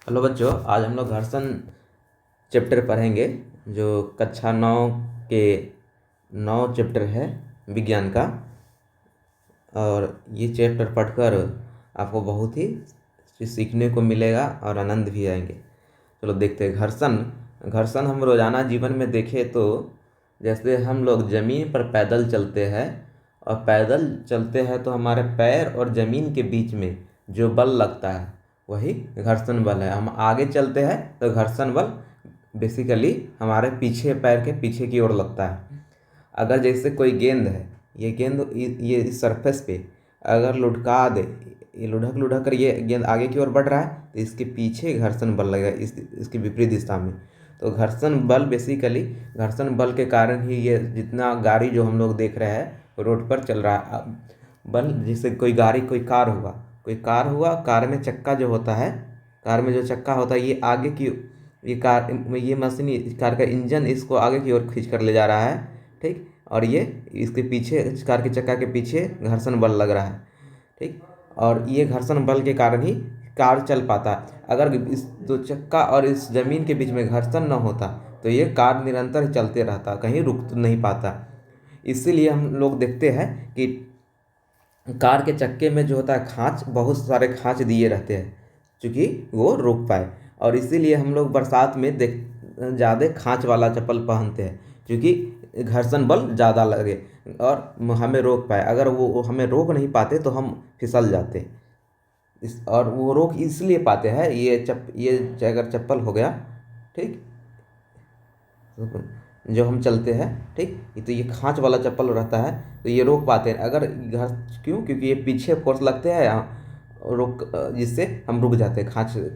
Hello बच्चों, आज हम लोग घर्षण चैप्टर पढ़ेंगे। जो कक्षा 9 के 9 चैप्टर है विज्ञान का। और ये चैप्टर पढ़कर आपको बहुत ही सीखने को मिलेगा और आनंद भी आएंगे। चलो देखते हैं। घर्षण घर्षण हम रोज़ाना जीवन में देखें तो जैसे हम लोग ज़मीन पर पैदल चलते हैं और पैदल चलते हैं तो हमारे पैर और ज़मीन के बीच में जो बल लगता है वही घर्षण बल है। हम आगे चलते हैं तो घर्षण बल बेसिकली हमारे पीछे, पैर के पीछे की ओर लगता है। अगर जैसे कोई गेंद है, ये गेंद ये इस सरफेस पे अगर लुढ़का दे, ये लुढ़क लुढ़क कर ये गेंद आगे की ओर बढ़ रहा है तो इसके पीछे घर्षण बल लगेगा, इसकी विपरीत दिशा में। तो घर्षण बल बेसिकली, घर्षण बल के कारण ही ये जितना गाड़ी जो हम लोग देख रहे हैं रोड पर चल रहा है बल, जैसे कोई गाड़ी, कोई कार हुआ, कार में चक्का जो होता है, कार में जो चक्का होता है ये आगे की, ये मशीन, इस कार का इंजन इसको आगे की ओर खींच कर ले जा रहा है। ठीक। और ये इसके पीछे, इस कार के चक्का के पीछे घर्षण बल लग रहा है। ठीक। और ये घर्षण बल के कारण ही कार चल पाता है। अगर इस दो चक्का और इस जमीन के बीच में घर्षण न होता तो ये कार निरंतर चलते रहता, कहीं रुक तो नहीं पाता। इसीलिए हम लोग देखते हैं कि कार के चक्के में जो होता है खांच, बहुत सारे खांच दिए रहते हैं क्योंकि वो रोक पाए। और इसीलिए हम लोग बरसात में देख ज़्यादा खांच वाला चप्पल पहनते हैं क्योंकि घर्षण बल ज़्यादा लगे और हमें रोक पाए। अगर वो हमें रोक नहीं पाते तो हम फिसल जाते। इस और वो रोक इसलिए पाते हैं, ये अगर चप्पल हो गया, ठीक, जो हम चलते हैं, ठीक, तो ये खांच वाला चप्पल रहता है तो ये रोक पाते हैं। अगर घर क्यों? क्योंकि ये पीछे फोर्स लगते हैं रोक, जिससे हम रुक जाते हैं।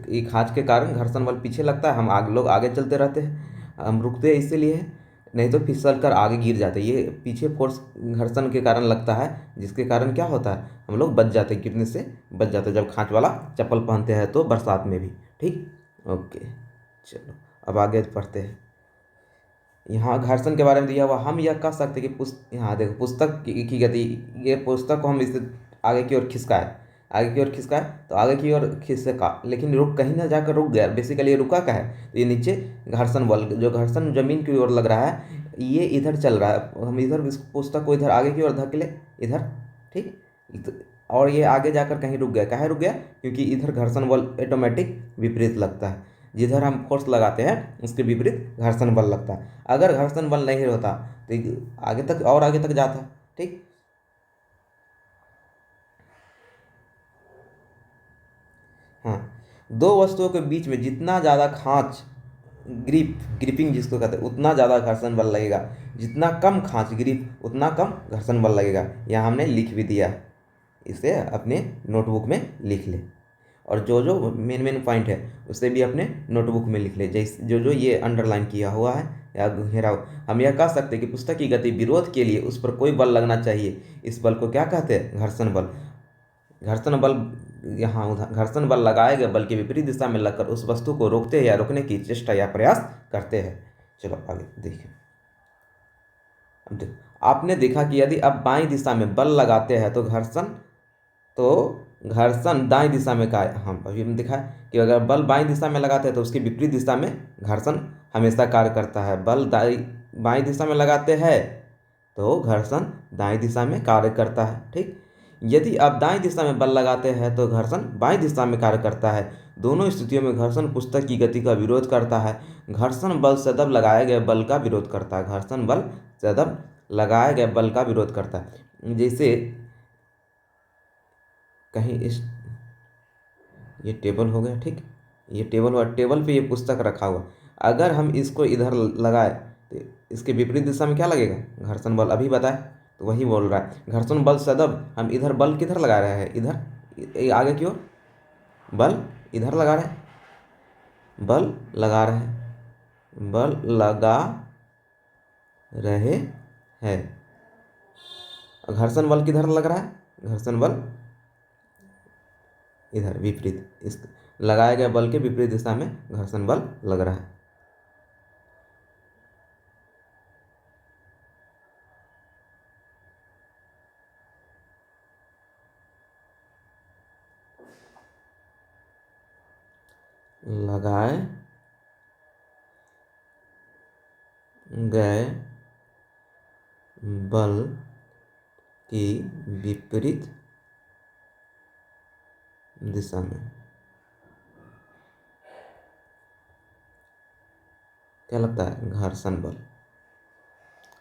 ये खांच के कारण घर्षण बल पीछे लगता है, हम आगे, लोग आगे चलते रहते हैं, हम रुकते हैं इसीलिए है। नहीं तो फिसल कर आगे गिर जाते हैं। ये पीछे फोर्स घर्षण के कारण लगता है, जिसके कारण क्या होता है, हम लोग बच जाते हैं, गिरने से बच जाते हैं जब खांच वाला चप्पल पहनते हैं तो बरसात में भी। ठीक। ओके, चलो अब आगे पढ़ते हैं। यहाँ घर्षण के बारे में दिया हुआ, हम यह कह सकते हैं कि यहाँ देखो, पुस्तक की गति, ये पुस्तक को हम इसे आगे की ओर खिसकाए, आगे की ओर खिसकाए तो आगे की ओर खिसका, लेकिन रुक कहीं ना जाकर रुक गया। बेसिकली ये रुका का है तो ये नीचे घर्षण बल, जो घर्षण जमीन की ओर लग रहा है, ये इधर चल रहा है। हम इधर इस पुस्तक को इधर आगे की ओर धकेले, इधर, ठीक, तो- और ये आगे जाकर कहीं रुक गया। काहे रुक गया? क्योंकि इधर घर्षण बल ऑटोमेटिक विपरीत लगता है, जिधर हम फोर्स लगाते हैं उसके विपरीत घर्षण बल लगता है। अगर घर्षण बल नहीं होता तो आगे तक और आगे तक जाता। ठीक। हाँ, दो वस्तुओं के बीच में जितना ज़्यादा खांच, ग्रिपिंग जिसको कहते हैं, उतना ज़्यादा घर्षण बल लगेगा। जितना कम खांच, ग्रिप, उतना कम घर्षण बल लगेगा। यहाँ हमने लिख भी दिया है, इसे अपने नोटबुक में लिख ले। और जो जो मेन मेन पॉइंट है उसे भी अपने नोटबुक में लिख ले, जैसे जो जो ये अंडरलाइन किया हुआ है या घेरा हुआ। हम यह कह सकते हैं कि पुस्तक की गति विरोध के लिए उस पर कोई बल लगना चाहिए। इस बल को क्या कहते हैं? घर्षण बल। घर्षण बल, यहाँ घर्षण बल लगाए गए बल के विपरीत दिशा में लगकर उस वस्तु को रोकते हैं या रोकने की चेष्टा या प्रयास करते हैं। चलो आगे देखिए। अब आपने देखा कि यदि आप बाईं दिशा में बल लगाते हैं तो घर्षण दाईं दिशा में का, हम अभी हम दिखा है कि अगर बल बाईं दिशा में लगाते हैं तो उसकी विपरीत दिशा में घर्षण हमेशा कार्य करता है। बल बाईं दिशा में लगाते हैं तो घर्षण दाईं दिशा में कार्य करता है। ठीक। यदि आप दाईं दिशा में बल लगाते हैं तो घर्षण बाईं दिशा में कार्य करता है। दोनों स्थितियों में घर्षण पुस्तक की गति का विरोध करता है। घर्षण बल सदैव लगाए गए बल का विरोध करता है। घर्षण बल सदैव लगाए गए बल का विरोध करता है। जैसे कहीं इस, ये टेबल हो गया, ठीक, ये टेबल हुआ, टेबल पे ये पुस्तक रखा हुआ। अगर हम इसको इधर लगाए तो इसके विपरीत दिशा में क्या लगेगा? घर्षण बल। अभी बताए तो वही बोल रहा है। घर्षण बल सदैव, हम इधर बल किधर लगा रहे हैं? इधर, आगे की ओर बल इधर लगा रहे हैं, बल लगा रहे हैं, बल लगा रहे हैं। घर्षण बल किधर लग रहा है? घर्षण बल इधर विपरीत, इस लगाए गए बल के विपरीत दिशा में घर्षण बल लग रहा है। लगाए गए बल की विपरीत दिशा में क्या लगता है? घर्षण बल।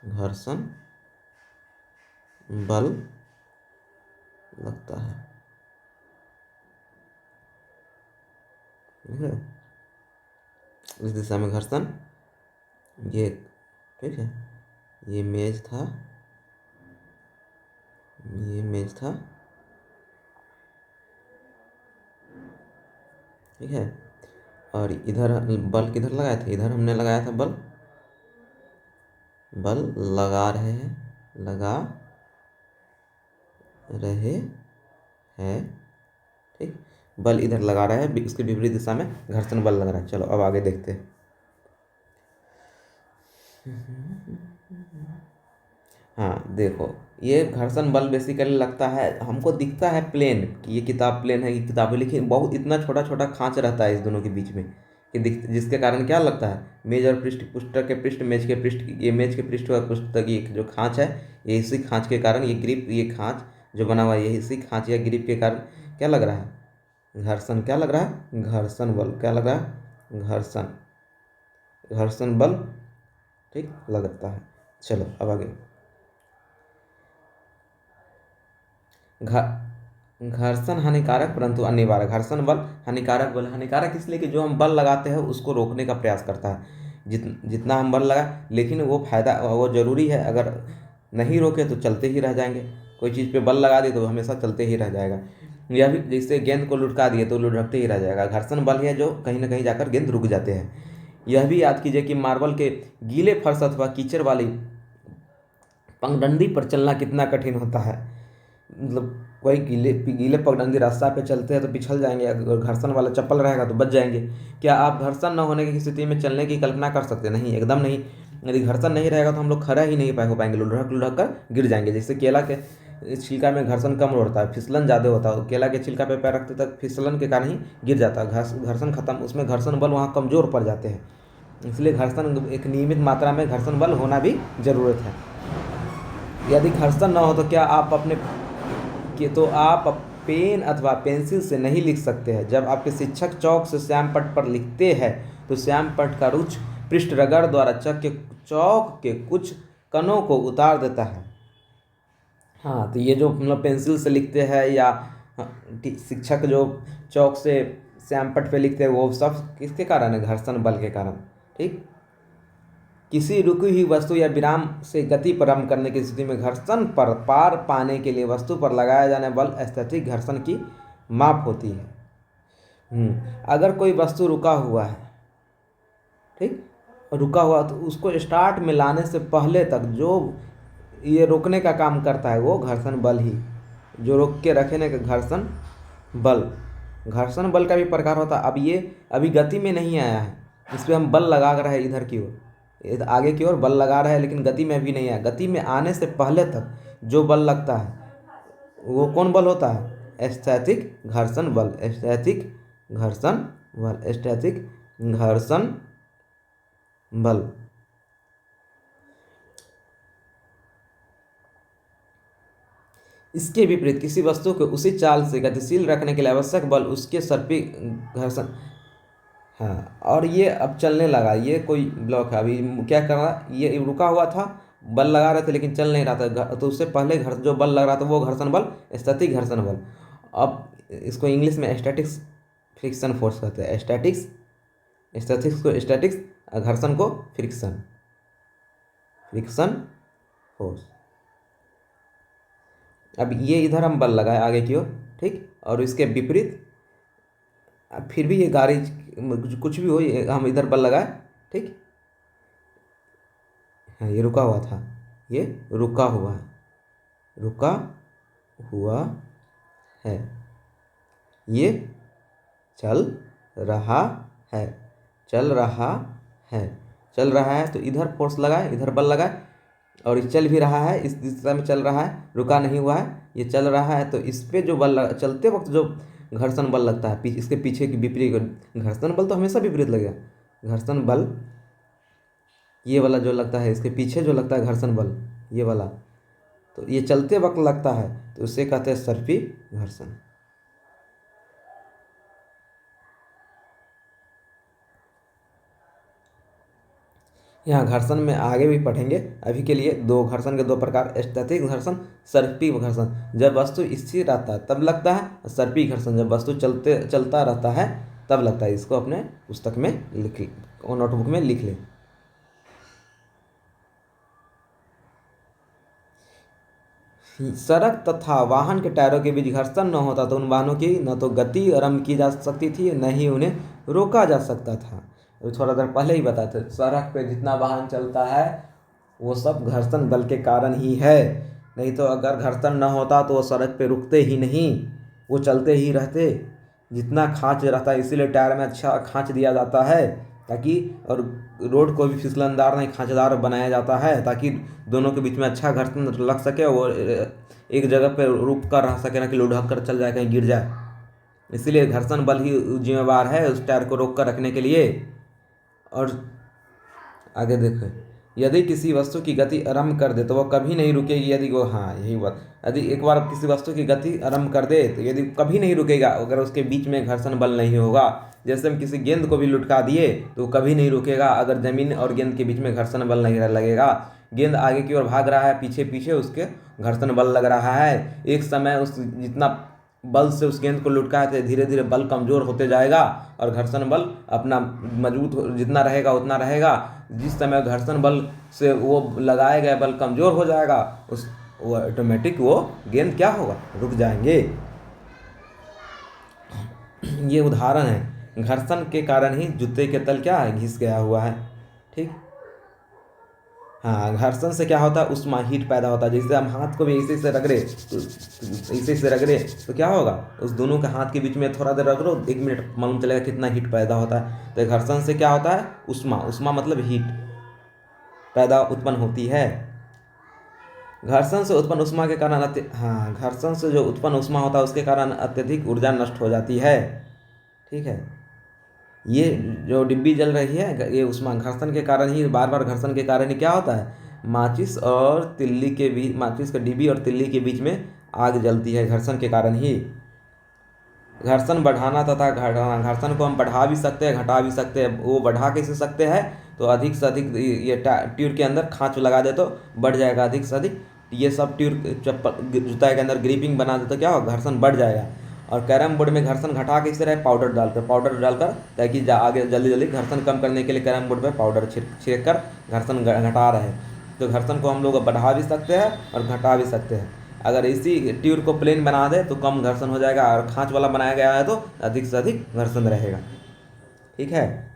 घर्षण बल लगता है, ठीक है। इस दिशा में घर्षण, ये ठीक है, ये मेज था, ये मेज था, ठीक है। और इधर बल किधर लगाए थे? इधर हमने लगाया था बल। बल लगा रहे हैं, लगा रहे हैं, ठीक। बल इधर लगा रहा है, इसके विपरीत दिशा में घर्षण बल लग रहा है। चलो अब आगे देखते हैं। हाँ देखो, ये घर्षण बल बेसिकली लगता है, हमको दिखता है प्लेन कि ये किताब प्लेन है, ये किताब है, लेकिन बहुत इतना छोटा छोटा खांच रहता है इस दोनों के बीच में कि जिसके कारण क्या लगता है, मेज और पृष्ठ, पुस्तक के पृष्ठ, मेज के पृष्ठ, ये मेज के पृष्ठ और पुस्तक की जो खांच है, ये इसी खांच के कारण, ये ग्रिप, ये खांच जो बना हुआ है, ये इसी खांच या ग्रिप के कारण क्या लग रहा है? घर्षण। क्या लग रहा है? घर्षण बल। क्या लग रहा है? घर्षण, घर्षण बल, ठीक लगता है। चलो अब आगे। घर्षण हानिकारक परंतु अनिवार्य। घर्षण बल हानिकारक बल, हानिकारक इसलिए कि जो हम बल लगाते हैं उसको रोकने का प्रयास करता है। जितना हम बल लगा, लेकिन वो फायदा, वो जरूरी है, अगर नहीं रोके तो चलते ही रह जाएंगे। कोई चीज़ पे बल लगा दे तो हमेशा चलते ही रह जाएगा। यह भी जैसे गेंद को लुढ़का दिए तो लुढ़कते ही रह जाएगा। घर्षण बल है जो कहीं ना कहीं जाकर गेंद रुक जाते हैं। यह भी याद कीजिए कि मार्बल के गीले फर्श अथवा कीचड़ वाली पगडंडी पर चलना कितना कठिन होता है। मतलब वही गीले गीले पगडंडी रास्ता पे चलते हैं तो पिछल जाएंगे, अगर घर्षण वाला चप्पल रहेगा तो बच जाएंगे। क्या आप घर्षण न होने की स्थिति में चलने की कल्पना कर सकते? नहीं, एकदम नहीं। यदि घर्षण नहीं रहेगा तो हम लोग खड़ा ही नहीं हो पाएंगे, लुढ़क लुढ़क कर गिर जाएंगे। जैसे केला के छिलका में घर्षण कम होता है, फिसलन ज़्यादा होता है, केला के छिलका पे पैर रखते तक फिसलन के कारण ही गिर जाता है। घर्षण खत्म, उसमें घर्षण बल वहाँ कमज़ोर पड़ जाते हैं। इसलिए घर्षण एक नियमित मात्रा में घर्षण बल होना भी ज़रूरत है। यदि घर्षण न हो तो क्या आप अपने कि तो आप पेन अथवा पेंसिल से नहीं लिख सकते हैं। जब आपके शिक्षक चौक से श्याम पट्ट पर लिखते हैं तो श्याम पट्ट का रुक्ष पृष्ठ रगड़ द्वारा चौक के कुछ कणों को उतार देता है। हाँ, तो ये जो मतलब पेंसिल से लिखते हैं या शिक्षक जो चौक से श्याम पट्ट पे लिखते हैं, वो सब किसके कारण है? घर्षण बल के कारण, ठीक। किसी रुकी हुई वस्तु या विराम से गति प्रारंभ करने की स्थिति में घर्षण पर पार पाने के लिए वस्तु पर लगाया जाने वाला बल स्थैतिक घर्षण की माप होती है। अगर कोई वस्तु रुका हुआ है, ठीक, रुका हुआ, तो उसको स्टार्ट में लाने से पहले तक जो ये रोकने का काम करता है वो घर्षण बल ही, जो रोक के रखने का घर्षण बल। घर्षण बल का भी प्रकार होता है। अब ये अभी गति में नहीं आया है, इस पर हम बल लगा रहे हैं इधर की ओर, आगे की ओर बल लगा रहे हैं, लेकिन गति में अभी नहीं आया। गति में आने से पहले तक जो बल लगता है वो कौन बल होता है? स्थैतिक घर्षण बल। स्थैतिक घर्षण बल, स्थैतिक घर्षण बल। इसके विपरीत किसी वस्तु को उसी चाल से गतिशील रखने के लिए आवश्यक बल उसके सर्पी घर्षण। हाँ, और ये अब चलने लगा, ये कोई ब्लॉक है, अभी क्या कर रहा, ये रुका हुआ था, बल लगा रहे थे लेकिन चल नहीं रहा था, तो उससे पहले जो बल लग रहा था वो घर्षण बल, स्थैतिक घर्षण बल। अब इसको इंग्लिश में स्टैटिक्स फ्रिक्शन फोर्स कहते हैं। स्टैटिक्स, स्टैटिक्स को स्टैटिक्स, घर्षण को फ्रिक्शन, फ्रिक्शन फोर्स। अब ये इधर हम बल लगाए आगे की ओर, ठीक, और इसके विपरीत फिर भी ये गाड़ी कुछ भी हो, हम इधर बल लगाए, ठीक। हाँ, ये रुका हुआ था, ये रुका हुआ है, रुका हुआ है, ये चल रहा है, चल रहा है, चल रहा है, तो इधर फोर्स लगाए, इधर बल लगाए, और ये चल भी रहा है, इस दिशा में चल रहा है, रुका नहीं हुआ है, ये चल रहा है, तो इस पे जो बल चलते वक्त जो घर्षण बल लगता है, इसके पीछे की विपरीत घर्षण बल तो हमेशा विपरीत लगेगा। घर्षण बल ये वाला जो लगता है, इसके पीछे जो लगता है घर्षण बल ये वाला, तो ये चलते वक्त लगता है, तो उसे कहते हैं सर्पी घर्षण। यहाँ घर्षण में आगे भी पढ़ेंगे, अभी के लिए दो घर्षण के दो प्रकार, स्थैतिक घर्षण, सर्पी घर्षण। जब वस्तु स्थिर रहता है तब लगता है, सर्पी घर्षण जब वस्तु चलता रहता है तब लगता है। इसको अपने पुस्तक में लिख, नोटबुक में लिख लें। सड़क तथा वाहन के टायरों के बीच घर्षण न होता तो उन वाहनों की न तो गति आरम्भ की जा सकती थी, न ही उन्हें रोका जा सकता था। थोड़ा देर पहले ही बताते, सड़क पे जितना वाहन चलता है वो सब घर्षण बल के कारण ही है। नहीं तो अगर घर्षण न होता तो वो सड़क पे रुकते ही नहीं, वो चलते ही रहते। जितना खांच रहता है, इसीलिए टायर में अच्छा खांच दिया जाता है, ताकि और रोड को भी फिसलनदार नहीं खांचदार बनाया जाता है, ताकि दोनों के बीच में अच्छा घर्षण लग सके, वो एक जगह पे रुक कर रह सके, ना कि लुढ़क कर चल जाए, कहीं गिर जाए। इसीलिए घर्षण बल ही जिम्मेवार है उस टायर को रोक कर रखने के लिए। और आगे देखो, यदि किसी वस्तु की गति आरंभ कर दे तो वह कभी नहीं रुकेगी। यदि वो, हाँ यही बात, यदि एक बार किसी वस्तु की गति आरंभ कर दे तो यदि कभी नहीं रुकेगा अगर उसके बीच में घर्षण बल नहीं होगा। जैसे हम किसी गेंद को भी लुढ़का दिए तो कभी नहीं रुकेगा अगर जमीन और गेंद के बीच में घर्षण बल नहीं लगेगा। गेंद आगे की ओर भाग रहा है, पीछे पीछे उसके घर्षण बल लग रहा है। एक समय उस जितना बल से उस गेंद को लुढ़काए थे, धीरे धीरे बल कमजोर होते जाएगा और घर्षण बल अपना मजबूत जितना रहेगा उतना रहेगा। जिस समय घर्षण बल से वो लगाया गया बल कमजोर हो जाएगा, उस वो ऑटोमेटिक वो गेंद क्या होगा, रुक जाएंगे। ये उदाहरण है, घर्षण के कारण ही जूते के तल क्या है, घिस गया हुआ है। ठीक, हाँ, घर्षण से क्या होता है, उष्मा हीट पैदा होता है। जैसे हम हाथ को भी ऐसे से रगड़े तो ऐसे से रगड़े तो क्या होगा, उस दोनों के हाथ के बीच में थोड़ा देर रगड़ो, 1 मिनट मालूम चलेगा कितना हीट पैदा होता है। तो घर्षण से क्या होता है, उष्मा, उष्मा मतलब हीट पैदा उत्पन्न होती है। घर्षण से उत्पन्न उष्मा के कारण हाँ, घर्षण से जो उत्पन्न उष्मा होता है उसके कारण अत्यधिक ऊर्जा नष्ट हो जाती है। ठीक है, ये जो डिब्बी जल रही है ये उष्मा घर्षण के कारण ही, बार बार घर्षण के कारण ही क्या होता है, माचिस और तिल्ली के बीच, माचिस का डिब्बी और तिल्ली के बीच में आग जलती है, घर्षण के कारण ही। घर्षण बढ़ाना तथा घटाना, घर्षण को हम बढ़ा भी सकते हैं घटा भी सकते हैं। वो बढ़ा कैसे सकते हैं, तो अधिक से अधिक ये ट्यूब के अंदर खांच लगा दे तो बढ़ जाएगा अधिक से अधिक। ये सब ट्यूब चप्पल जूता के अंदर ग्रिपिंग बना दे तो क्या होगा, घर्षण बढ़ जाएगा। और कैरम बोर्ड में घर्षण घटा कैसे रहे, पाउडर डालकर, ताकि आगे जल्दी जल्दी घर्षण कम करने के लिए कैरम बोर्ड पर पाउडर छिड़क कर घर्षण घटा रहे हैं। तो घर्षण को हम लोग बढ़ा भी सकते हैं और घटा भी सकते हैं। अगर इसी ट्यूब को प्लेन बना दे तो कम घर्षण हो जाएगा, और खांच वाला बनाया गया है तो अधिक से अधिक घर्षण रहेगा। ठीक है,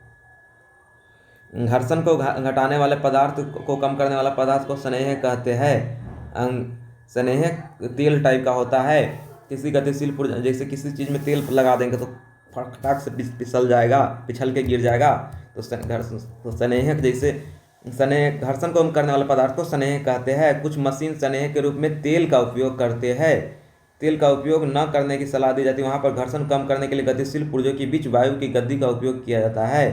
घर्षण को घटाने वाले पदार्थ को कम करने वाला पदार्थ को स्नेहक कहते हैं। स्नेहक तेल टाइप का होता है। किसी गतिशील पुर्जा, जैसे किसी चीज़ में तेल लगा देंगे तो फटाक से फिसल जाएगा, पिछल के गिर जाएगा। तो स्नेहक, जैसे स्नेह, घर्षण को कम करने वाले पदार्थ को स्नेह कहते हैं। कुछ मशीन स्नेह के रूप में तेल का उपयोग करते हैं। तेल का उपयोग न करने की सलाह दी जाती है। वहाँ पर घर्षण कम करने के लिए गतिशील पुर्जों के बीच वायु की गति का उपयोग किया जाता है।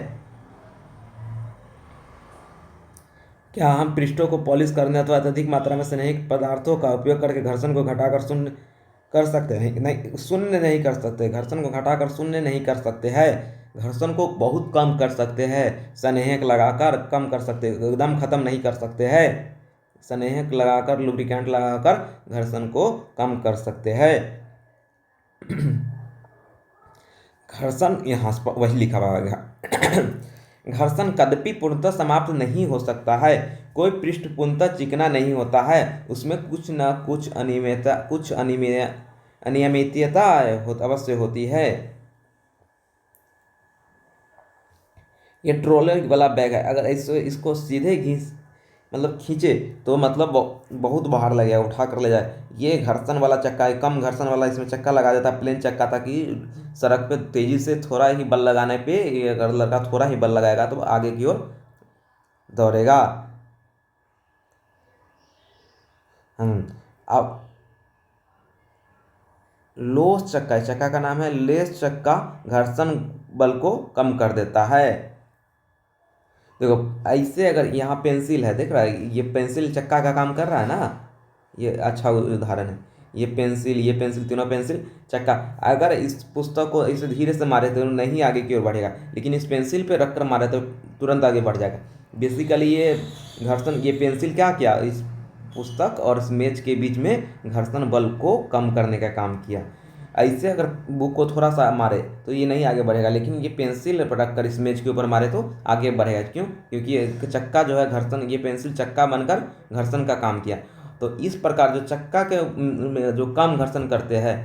क्या हम पृष्ठों को पॉलिश करने अथवा अत्यधिक मात्रा में स्नेहिक पदार्थों का उपयोग करके घर्षण को घटाकर शून्य कर सकते हैं? नहीं, शून्य नहीं कर सकते। घर्षण को घटाकर शून्य नहीं कर सकते हैं। घर्षण को बहुत कम कर सकते हैं, स्नेहक लगाकर कम कर सकते हैं, एकदम खत्म नहीं कर सकते हैं। स्नेहक लगाकर, लुब्रिकेंट लगाकर घर्षण को कम कर सकते हैं। घर्षण यहाँ वही लिखा हुआ है। घर्षण कदापि पूर्णतः समाप्त नहीं हो सकता है। कोई पृष्ठ पूर्णतः चिकना नहीं होता है, उसमें कुछ न कुछ अनियमितता अवश्य होती है। ये ट्रोलर वाला बैग है, अगर इसको सीधे मतलब खींचे तो मतलब बहुत बाहर लगेगा, उठा कर ले जाए। ये घर्षण वाला चक्का है, कम घर्षण वाला इसमें चक्का लगा देता है, प्लेन चक्का, ताकि सड़क पे तेजी से थोड़ा ही बल लगाने पे, अगर लड़का थोड़ा ही बल लगाएगा तो आगे की ओर दौड़ेगा। अब लोच चक्का, इस चक्का का नाम है लेस चक्का, घर्षण बल को कम कर देता है। देखो ऐसे अगर यहाँ पेंसिल है, देख रहा है, ये पेंसिल चक्का का काम कर रहा है ना, ये अच्छा उदाहरण है। ये पेंसिल तीनों पेंसिल चक्का। अगर इस पुस्तक को इसे धीरे से मारे तो नहीं आगे की ओर बढ़ेगा, लेकिन इस पेंसिल पे रखकर मारे तो तुरंत आगे बढ़ जाएगा। बेसिकली ये घर्षण, ये पेंसिल क्या किया, इस पुस्तक और इस मेज के बीच में घर्षण बल को कम करने का काम किया। ऐसे अगर बुक को थोड़ा सा मारे तो ये नहीं आगे बढ़ेगा, लेकिन ये पेंसिल रख कर इस मेज के ऊपर मारे तो आगे बढ़ेगा। क्यों? क्योंकि ये चक्का जो है घर्षण, ये पेंसिल चक्का बनकर घर्षण का काम किया। तो इस प्रकार जो चक्का के जो कम घर्षण करते हैं,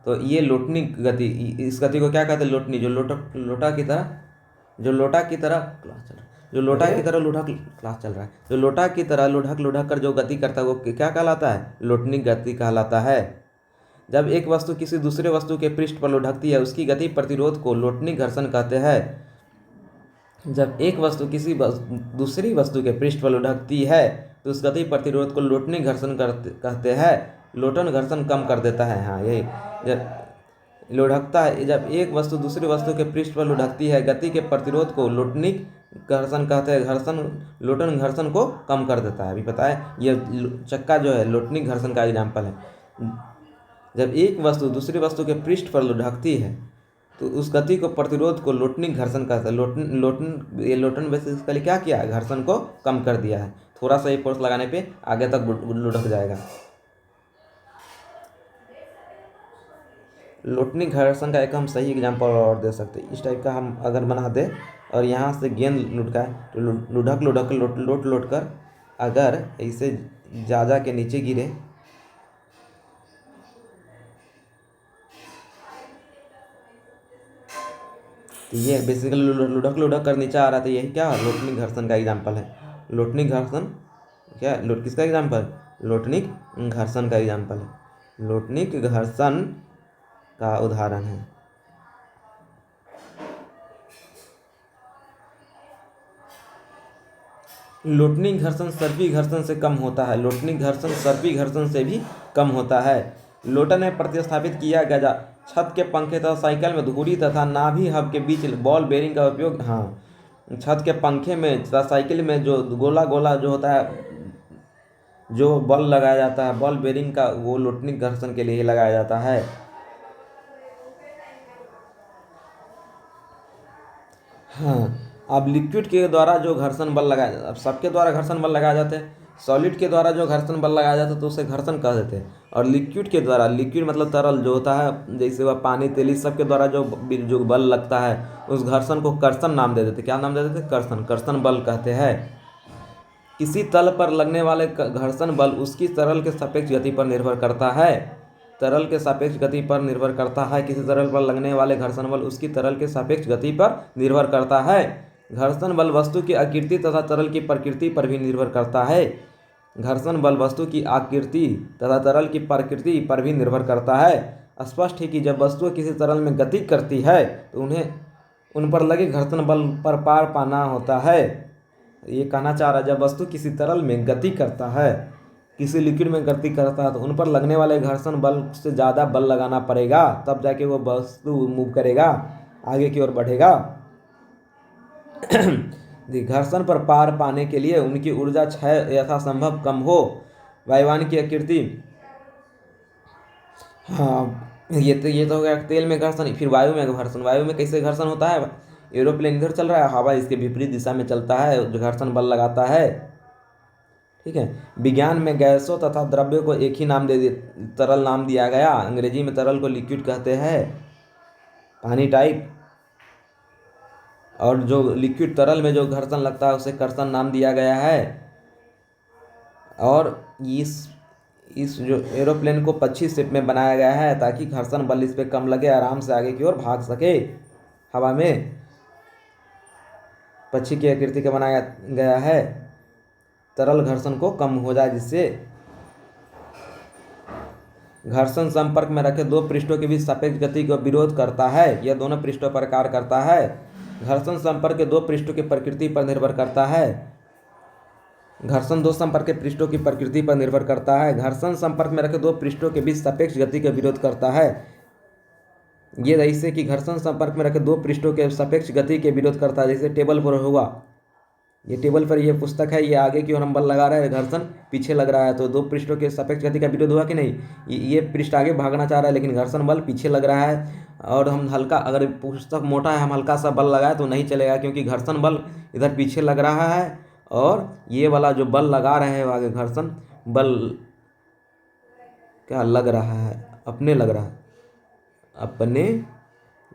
तो ये लोटनी गति, इस गति को क्या कहते हैं? लोटनी। जो लोटा की तरह जो लोटा की तरह क्लास चल रहा है जो लोटा की तरह लुढ़क क्लास चल रहा है जो लोटा की तरह लुढ़क लुढ़क कर जो गति करता है वो क्या कहलाता है? लोटनी गति कहलाता है। जब एक वस्तु किसी दूसरे वस्तु के पृष्ठ पर लुढ़कती है, उसकी गति प्रतिरोध को लोटनी घर्षण कहते हैं। जब एक वस्तु किसी दूसरी वस्तु के पृष्ठ पर लुढ़कती है तो उस गति प्रतिरोध को लोटनी घर्षण कहते हैं। लोटन घर्षण कम कर देता है। हाँ, यही जब लुढ़कता है, जब एक वस्तु दूसरी वस्तु के पृष्ठ पर लुढ़कती है, गति के प्रतिरोध को लोटनी घर्षण कहते हैं। लोटन घर्षण को कम कर देता है। अभी पता है, ये चक्का जो है लोटनी घर्षण का एग्जाम्पल है। जब एक वस्तु दूसरी वस्तु के पृष्ठ पर लुढ़कती है तो उस गति को प्रतिरोध को लोटनी घर्षण कहता है। लोटन बेसिकली क्या किया? घर्षण को कम कर दिया है। थोड़ा सा ही फोर्स लगाने पे आगे तक लुढ़क जाएगा। लोटनी घर्षण का एक हम सही एग्जाम्पल और दे सकते हैं। इस टाइप का हम अगर बना दे और यहाँ से गेंद लुढ़का है तो लुढ़क लुढ़क लोट कर अगर ऐसे जा के नीचे गिरे तो ये बेसिकली लुढ़क कर नीचे आ रहा था। यही क्या? लोटनी घर्षण का एग्जाम्पल है। लोटनी घर्षण क्या? किसका एग्जाम्पल? लोटनी घर्षण का एग्जाम्पल है। लोटनी घर्षण का उदाहरण है। लोटनी घर्षण सर्पी घर्षण से कम होता है। लोटनी घर्षण सर्पी घर्षण से भी कम होता है। लोटन में प्रतिस्थापित किया गया छत के पंखे तथा साइकिल में धुरी तथा नाभि हब के बीच बॉल बेरिंग का उपयोग। हाँ, छत के पंखे में तथा साइकिल में जो गोला गोला जो होता है, जो बॉल लगाया जाता है, बॉल बेरिंग का, वो लोटनी घर्षण के लिए लगाया जाता है। हाँ, अब लिक्विड के द्वारा जो घर्षण बल लगाया, अब सबके द्वारा घर्षण बल लगाए जाते हैं। सॉलिड के द्वारा जो घर्षण बल लगाया जाता है तो उसे घर्षण कह देते हैं। और लिक्विड के द्वारा, लिक्विड मतलब तरल जो होता है, जैसे वह पानी, तेल, इस सब के द्वारा जो बल लगता है उस घर्षण को कर्षण नाम दे देते। क्या नाम दे देते? कर्षण। कर्षण बल कहते हैं। किसी तल पर लगने वाले घर्षण बल उसकी तरल के सापेक्ष गति पर निर्भर करता है। तरल के सापेक्ष गति पर निर्भर करता है। किसी तरल पर लगने वाले घर्षण बल उसकी तरल के सापेक्ष गति पर निर्भर करता है। घर्षण बल वस्तु की आकृति तथा तरल की प्रकृति पर भी निर्भर करता है। घर्षण बल वस्तु की आकृति तथा तरल की प्रकृति पर भी निर्भर करता है। स्पष्ट है कि जब वस्तु किसी तरल में गति करती है तो उन्हें उन पर लगे घर्षण बल पर पार पाना होता है। ये कहना चाह रहा है, जब वस्तु किसी तरल में गति करता है, किसी लिक्विड में गति करता है, तो उन पर लगने वाले घर्षण बल से ज़्यादा बल लगाना पड़ेगा, तब जाके वो वस्तु मूव करेगा, आगे की ओर बढ़ेगा। घर्षण पर पार पाने के लिए उनकी ऊर्जा क्षय यथासंभव कम हो। वायुयान की आकृति, हाँ, ये तो हो गया तेल में घर्षण। फिर वायु में घर्षण। वायु में कैसे घर्षण होता है? एरोप्लेन इधर चल रहा है, हवा इसके विपरीत दिशा में चलता है, जो घर्षण बल लगाता है। ठीक है। विज्ञान में गैसों तथा द्रव्यों को एक ही नाम तरल नाम दिया गया। अंग्रेजी में तरल को लिक्विड कहते हैं, पानी टाइप। और जो लिक्विड तरल में जो घर्षण लगता है उसे कर्षण नाम दिया गया है। और इस जो एरोप्लेन को पक्षी शेप में बनाया गया है ताकि घर्षण बल इस पे कम लगे, आराम से आगे की ओर भाग सके हवा में। पक्षी की आकृति का बनाया गया है, तरल घर्षण को कम हो जाए जिससे। घर्षण संपर्क में रखे दो पृष्ठों के बीच सापेक्ष गति को विरोध करता है। यह दोनों पृष्ठों पर कार्य करता है। घर्षण संपर्क के दो पृष्ठों की प्रकृति पर निर्भर करता है। घर्षण दो संपर्क के पृष्ठों की प्रकृति पर निर्भर करता है। घर्षण संपर्क में रखे दो पृष्ठों के बीच सापेक्ष गति का विरोध करता है। ये ऐसे कि घर्षण संपर्क में रखे दो पृष्ठों के सापेक्ष गति के विरोध करता है, जैसे टेबल पर हुआ। ये टेबल पर ये पुस्तक है, ये आगे की ओर हम बल लगा रहे हैं, घर्षण पीछे लग रहा है, तो दो पृष्ठों के सापेक्ष गति का विरोध हुआ कि नहीं। ये पृष्ठ आगे भागना चाह रहा है लेकिन घर्षण बल पीछे लग रहा है। और हम हल्का, अगर पुस्तक मोटा है, हम हल्का सा बल लगाए तो नहीं चलेगा, क्योंकि घर्षण बल इधर पीछे लग रहा है और ये वाला जो बल लगा रहे हैं आगे घर्षण बल क्या लग रहा है, अपने लग रहा है, अपने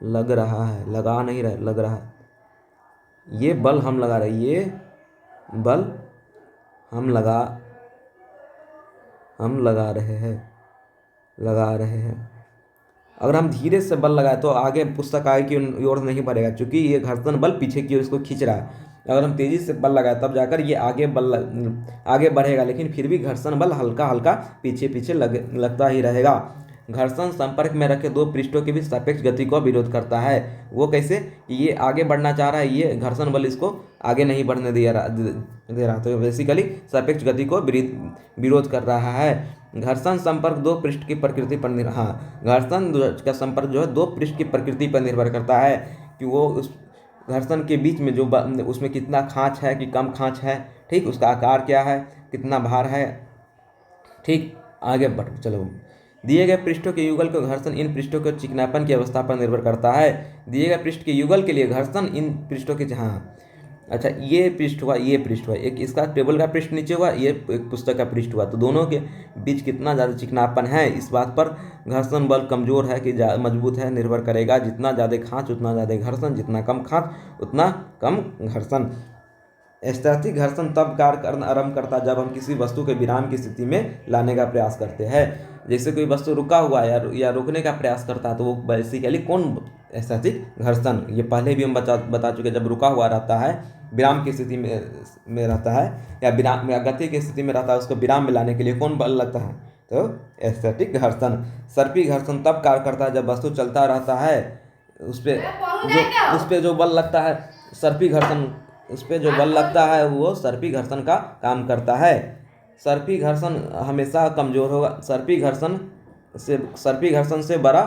लग रहा है, लगा नहीं रहा, लग रहा है। ये बल हम लगा रहे हैं, ये बल हम लगा रहे हैं। अगर हम धीरे से बल लगाए तो आगे पुस्तक आगे की ओर नहीं बढ़ेगा, क्योंकि ये घर्षण बल पीछे की ओर इसको खींच रहा है। अगर हम तेजी से बल लगाए तब जाकर ये आगे आगे बढ़ेगा, लेकिन फिर भी घर्षण बल हल्का हल्का पीछे पीछे लगता ही रहेगा। घर्षण संपर्क में रखे दो पृष्ठों के बीच सापेक्ष गति को विरोध करता है। वो कैसे, ये आगे बढ़ना चाह रहा है, ये घर्षण बल इसको आगे नहीं बढ़ने दे रहा, तो बेसिकली सापेक्ष गति को विरोध कर रहा है। घर्षण संपर्क दो पृष्ठ की प्रकृति पर घर्षण का संपर्क जो है दो पृष्ठ की प्रकृति पर निर्भर करता है, कि वो उस घर्षण के बीच में जो उसमें कितना खाँच है कि कम खाँच है, ठीक, उसका आकार क्या है, कितना भार है, ठीक। आगे बढ़ चलो। दिए गए पृष्ठों के युगल को घर्षण इन पृष्ठों के चिकनापन की अवस्था पर निर्भर करता है। दिए गए पृष्ठ के युगल के लिए घर्षण इन पृष्ठों के, हाँ अच्छा, ये पृष्ठ हुआ, ये पृष्ठ हुआ, एक इसका टेबल का पृष्ठ नीचे हुआ, ये एक पुस्तक का पृष्ठ हुआ, तो दोनों के बीच कितना ज़्यादा चिकनापन है, इस बात पर घर्षण बल कमजोर है कि मजबूत है निर्भर करेगा। जितना ज़्यादा खाँच उतना ज़्यादा घर्षण, जितना कम खाँच उतना कम घर्षण। स्थैतिक घर्षण तब कार्य करना आरंभ करता है जब हम किसी वस्तु के विराम की स्थिति में लाने का प्रयास करते हैं। जैसे कोई वस्तु रुका हुआ है या रोकने का प्रयास करता है, तो वो बेसिकली कौन स्थैतिक घर्षण, ये पहले भी हम बता चुके। जब रुका हुआ रहता है, विराम की स्थिति में रहता है, या विराम या गति की स्थिति में रहता है, उसको विराम में लाने के लिए कौन बल लगता है, तो स्थैतिक घर्षण। सर्पी घर्षण तब कार्य करता है जब वस्तु चलता रहता है, उस पर जो बल लगता है, सर्पी घर्षण, उस पर जो बल लगता है वो सर्पी घर्षण का काम करता है। सर्पी घर्षण हमेशा कमजोर होगा। सर्पी घर्षण से बड़ा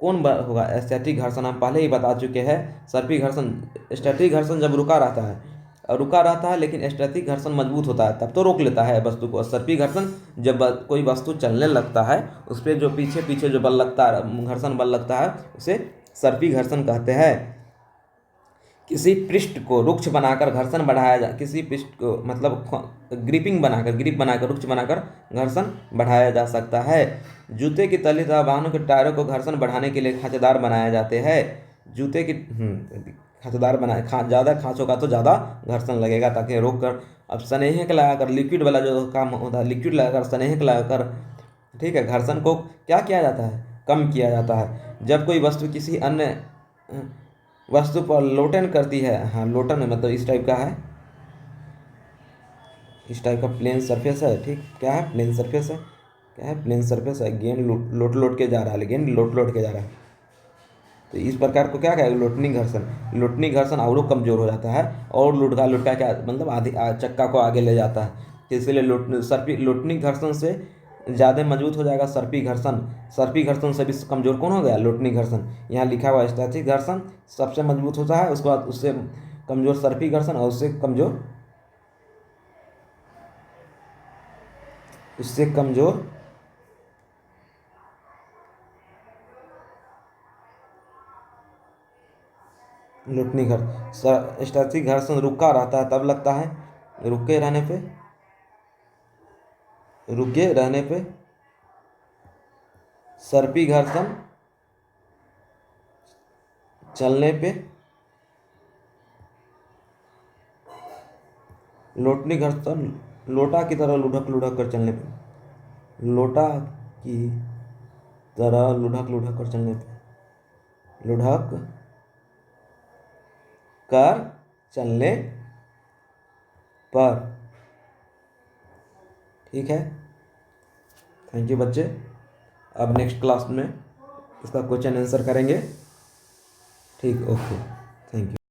कौन होगा, स्टैटिक घर्षण, हम पहले ही बता चुके हैं। सर्पी घर्षण, स्टैटिक घर्षण जब रुका रहता है लेकिन स्टैटिक घर्षण मजबूत होता है तब तो रोक लेता है वस्तु को। सर्पी घर्षण जब कोई वस्तु चलने लगता है, उस पर जो पीछे पीछे जो बल लगता है, घर्षण बल लगता है, उसे सर्पी घर्षण कहते हैं। किसी पृष्ठ को रुक्ष बनाकर घर्षण बढ़ाया जा, किसी पृष्ठ को मतलब ग्रिप बनाकर रुक्ष बनाकर घर्षण बढ़ाया जा सकता है। जूते की तली तथा वाहनों के टायरों को घर्षण बढ़ाने के लिए खांचेदार बनाए जाते हैं। जूते की खांचेदार ज़्यादा खाँच होगा तो ज़्यादा घर्षण लगेगा, ताकि रोक कर। अब स्नेहक लगाकर, लिक्विड वाला जो काम होता है, लिक्विड लगाकर, स्नेहक लगाकर, ठीक है, घर्षण को क्या किया जाता है, कम किया जाता है। जब कोई वस्तु किसी अन्य वस्तु पर लोटन करती है, हाँ लोटन है मतलब इस टाइप का है, इस टाइप का प्लेन सरफेस है, ठीक, क्या है, प्लेन सरफेस है, क्या है, प्लेन सरफेस है। गेंद लोट के जा रहा है, गेंद लोट के जा रहा है, तो इस प्रकार को क्या कहेगा, लोटनी घर्षण। लोटनी घर्षण और कमजोर हो जाता है, और लुढ़का क्या मतलब आधी चक्का को आगे ले जाता है, इसलिए लोटनी घर्षण से ज़्यादा मजबूत हो जाएगा सर्पी घर्षण। सर्पी घर्षण से भी कमजोर कौन हो गया, लोटनी घर्षण। यहाँ लिखा हुआ स्थैतिक घर्षण सबसे मजबूत होता है, उसके बाद उससे कमजोर सर्पी घर्षण, और उससे कमजोर लोटनी घर्षण। स्थैतिक घर्षण रुका रहता है तब लगता है, रुके रहने पे सर्पी घर्षण, चलने पे लोटनी घर्षण। लोटा की तरह लुढ़क कर चलने पे, लोटा की तरह लुढ़क कर चलने पे, लुढ़क कर चलने पर, ठीक है। थैंक यू बच्चे। अब नेक्स्ट क्लास में इसका क्वेश्चन आंसर करेंगे, ठीक, ओके, थैंक यू।